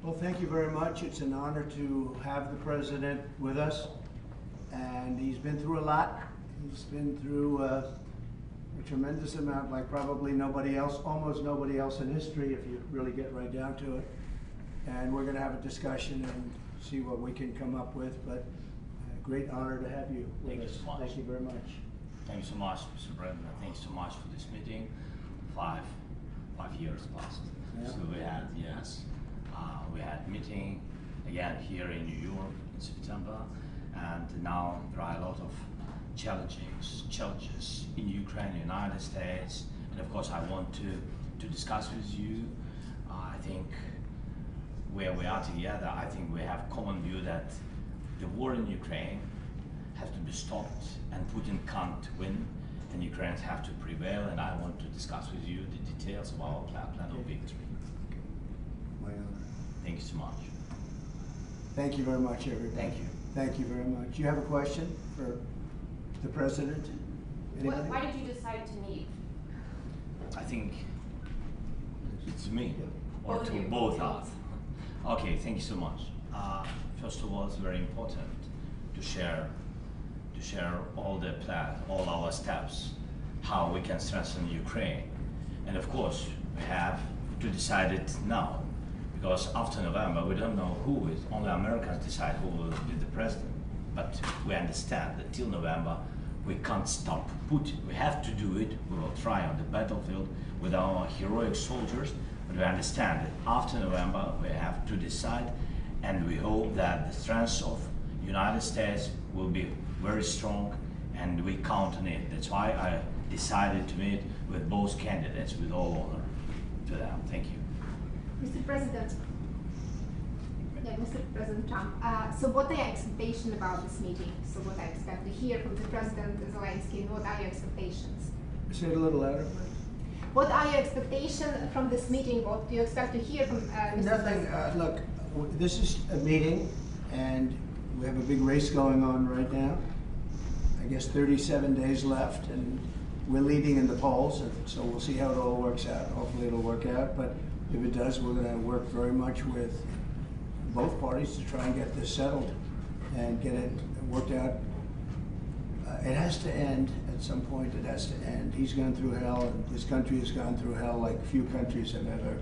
Well, thank you very much. It's an honor to have the president with us, and he's been through a lot. He's been through a tremendous amount, like probably nobody else, almost nobody else in history, if you really get right down to it. And we're going to have a discussion and see what we can come up with, but great honor to have you with us. Thank you so much. Thank you very much. Thank you so much, Mr. President. Thanks so much for this meeting. Five years passed. Yeah. So we had meeting again here in New York in September, and now there are a lot of challenges in Ukraine, United States, and of course I want to discuss with you. I think where we are together, I think we have common view that the war in Ukraine has to be stopped and Putin can't win, and Ukrainians have to prevail, and I want to discuss with you the details of our plan of victory. My honor. Thank you so much. Thank you very much, everybody. Thank you. Thank you very much. You have a question for the president? Anybody? Why did you decide to meet? I think it's me, or Both to of you. both us. Okay, thank you so much. First of all, it's very important to share all the plan, all our steps, how we can strengthen Ukraine. And of course, we have to decide it now, because after November, we don't know who is, only Americans decide who will be the president. But we understand that till November, we can't stop Putin. We have to do it. We will try on the battlefield with our heroic soldiers, but we understand that after November, we have to decide, and we hope that the strength of United States will be very strong, and we count on it. That's why I decided to meet with both candidates with all honor to them. Thank you. Mr. President, Mr. President Trump, so what are your expectations about this meeting? So what I expect to hear from the President Zelensky, and what are your expectations? Say it a little louder, please. What are your expectations from this meeting? What do you expect to hear from Mr. Nothing. President? Look, this is a meeting, and we have a big race going on right now. I guess 37 days left, and we're leading in the polls, and so we'll see how it all works out. Hopefully it'll work out, but if it does, we're going to work very much with both parties to try and get this settled and get it worked out. It has to end at some point. It has to end. He's gone through hell, and this country has gone through hell like few countries have ever,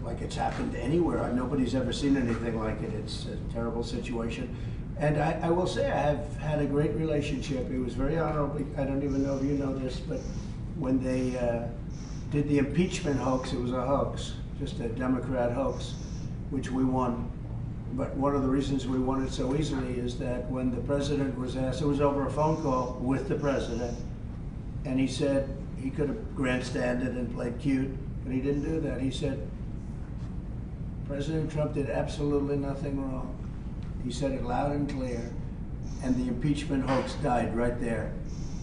like it's happened anywhere. Nobody's ever seen anything like it. It's a terrible situation. And I will say I have had a great relationship. It was very honorable. I don't even know if you know this, but when they did the impeachment hoax, it was a hoax, just a Democrat hoax, which we won. But one of the reasons we won it so easily is that when the president was asked, it was over a phone call with the president, and he said he could have grandstanded and played cute, but he didn't do that. He said, President Trump did absolutely nothing wrong. He said it loud and clear, and the impeachment hoax died right there.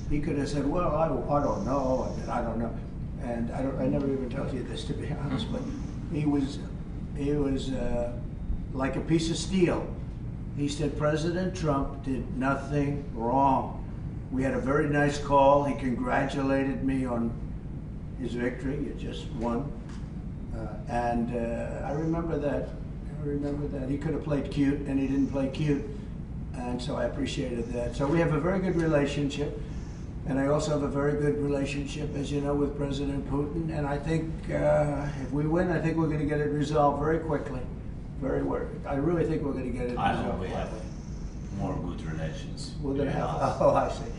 He could have said, well, I don't know, I don't know. And I never even told you this, to be honest, but he was like a piece of steel. He said, President Trump did nothing wrong. We had a very nice call. He congratulated me on his victory. It just won. I remember that. I remember that. He could have played cute, and he didn't play cute. And so I appreciated that. So we have a very good relationship. And I also have a very good relationship, as you know, with President Putin. And I think if we win, I think we're going to get it resolved very quickly. I really think we're going to get it resolved. I hope we have more good relations. We're going to have, oh, I see.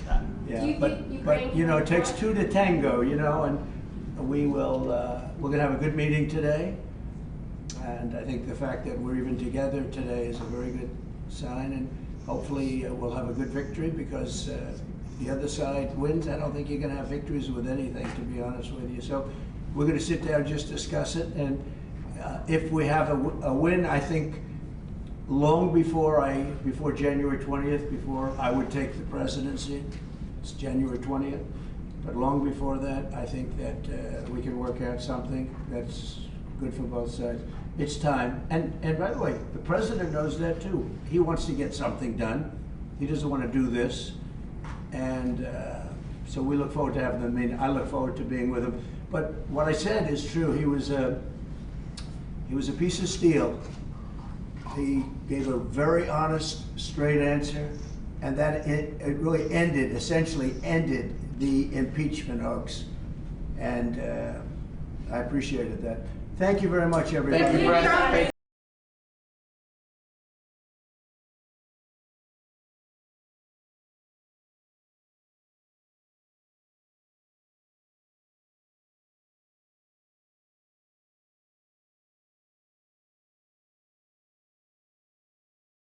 Yeah, but you know, it takes two to tango, you know, and we're going to have a good meeting today. And I think the fact that we're even together today is a very good sign. And hopefully we'll have a good victory, because the other side wins. I don't think you're going to have victories with anything, to be honest with you. So we're going to sit down, just discuss it, and if we have a win, I think long before January 20th, before I would take the presidency, it's January 20th, but long before that, I think that we can work out something that's good for both sides. It's time, and by the way, the president knows that too. He wants to get something done. He doesn't want to do this. And so we look forward to having them. I look forward to being with him. But what I said is true. He was He was a piece of steel. He gave a very honest, straight answer, and that it really essentially ended the impeachment hoax. And I appreciated that. Thank you very much, everybody. Thank you, President.